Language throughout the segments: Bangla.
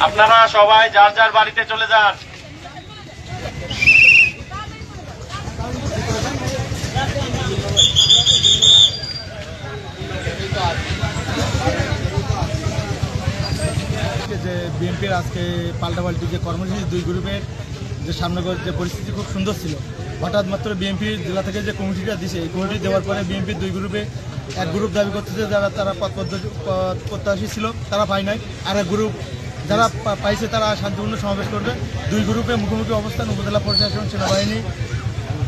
আপনারা সবাই যার যার বাড়িতে চলে যান। যে বিএনপির আজকে পাল্টাপাল্টি যে কর্মসূচি দুই গ্রুপের যে সামনেগর যে পরিস্থিতি খুব সুন্দর ছিল, হঠাৎ মাত্র বিএনপির জেলা থেকে যে কমিটিটা দিছে, এই কমিটি দেওয়ার পরে বিএনপির দুই গ্রুপে এক গ্রুপ দাবি করতেছে যারা তারা পদ প্রত্যাশী ছিল তারা পায় নাই, আর এক গ্রুপ যারা পাইছে তারা শান্তিপূর্ণ সমাবেশ করবে। দুই গ্রুপে মুখোমুখি অবস্থান উপজেলা প্রশাসন, সেনাবাহিনী,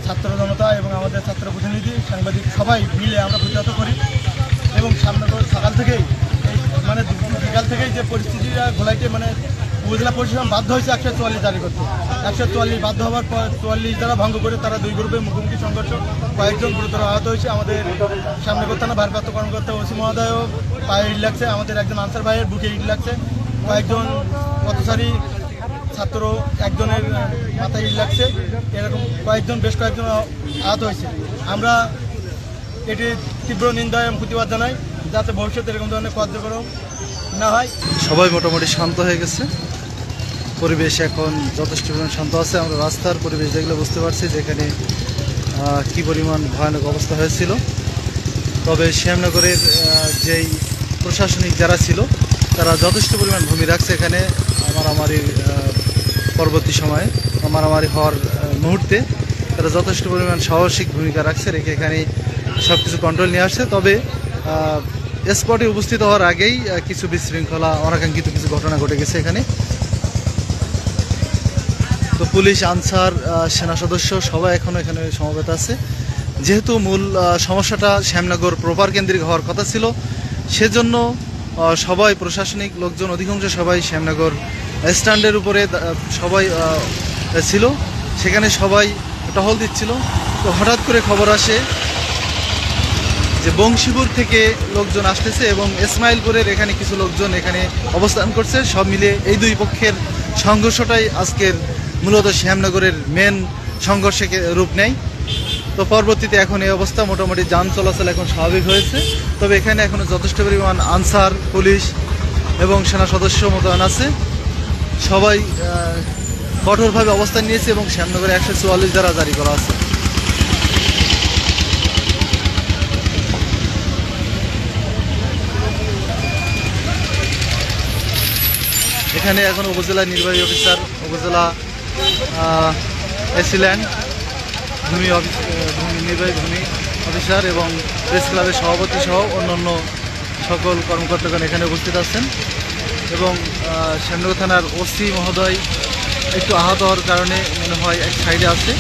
ছাত্র জনতা এবং আমাদের ছাত্র প্রতিনিধি, সাংবাদিক সবাই মিলে আমরা প্রতিহত করি। এবং সামনে সকাল থেকেই মানে বিকাল থেকেই যে পরিস্থিতিটা ঘোলাইতে মানে উপজেলা প্রশাসন বাধ্য হয়েছে 144 জারি করতে। 144 বাধ্য হওয়ার পর 44 যারা ভঙ্গ করে তারা দুই গ্রুপে মুখোমুখি সংঘর্ষ, কয়েকজন গুরুতর আহত হয়েছে। আমাদের সামনে থানা ভারপ্রাপ্ত কর্মকর্তা ওসি মহোদয়ও পায়ে ইট লাগছে, আমাদের একজন আনসার ভাইয়ের বুকে ইট লাগছে, কয়েকজন পথচারী ছাত্র একজনের মাথায় ইট লাগছে, এরকম বেশ কয়েকজন আহত হয়েছে। আমরা এটি তীব্র নিন্দা এবং প্রতিবাদ জানাই, যাতে ভবিষ্যতে এরকম ধরনের কার্যক্রম না হয়। সবাই মোটামুটি শান্ত হয়ে গেছে, পরিবেশ এখন যথেষ্ট পরিমাণ শান্ত আছে। আমরা রাস্তার পরিবেশ দেখলে বুঝতে পারছি যে এখানে কী পরিমাণ ভয়ানক অবস্থা হয়েছিল। তবে শ্যামনগরের যেই প্রশাসনিক যারা ছিল তারা যথেষ্ট পরিমাণ ভূমি রাখছে এখানে মারামারির পরবর্তী সময়ে, মারামারি হওয়ার মুহূর্তে তারা যথেষ্ট পরিমাণ সাহসিক ভূমিকা রাখছে, রেখে এখানে সব কিছু কন্ট্রোল নিয়ে আসছে। তবে স্পটে উপস্থিত হওয়ার আগেই কিছু বিশৃঙ্খলা, অনাকাঙ্ক্ষিত কিছু ঘটনা ঘটে গেছে এখানে। তো পুলিশ, আনসার, সেনা সদস্য সবাই এখনও এখানে সমবেত আছে। যেহেতু মূল সমস্যাটা শ্যামনগর প্রপার কেন্দ্রিক হওয়ার কথা ছিল, সেজন্য সবাই প্রশাসনিক লোকজন অধিকাংশ সবাই শ্যামনগর স্ট্যান্ডের উপরে সবাই ছিল, সেখানে সবাই টহল দিচ্ছিল। তো হঠাৎ করে খবর আসে যে বংশীপুর থেকে লোকজন আসতেছে এবং ইসমাইলপুরের এখানে কিছু লোকজন এখানে অবস্থান করছে। সব মিলে এই দুই পক্ষের সংঘর্ষটাই আজকের মূলত শ্যামনগরের মেন সংঘর্ষে রূপ নেয়। তো পরবর্তীতে এখন এই অবস্থা, মোটামুটি যান চলাচল এখন স্বাভাবিক হয়েছে। তবে এখানে এখনও যথেষ্ট পরিমাণ আনসার, পুলিশ এবং সেনা সদস্য মোতায়েন আছে। সবাই কঠোরভাবে অবস্থান নিয়েছে এবং শ্যামনগরে 144 ধারা জারি করা আছে। এখানে এখন উপজেলা নির্বাহী অফিসার, উপজেলা এসিল্যান্ড নির্বাহী ভূমি অফিসার এবং প্রেস ক্লাবের সভাপতি সহ অন্যান্য সকল কর্মকর্তাগণ এখানে উপস্থিত আছেন। এবং শ্যামনগর থানার ওসি মহোদয় একটু আহত হওয়ার কারণে মনে হয় এক সাইডে আছে,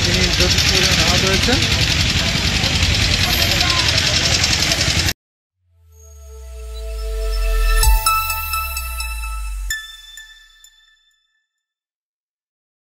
তিনি যথেষ্ট আহত হয়েছেন।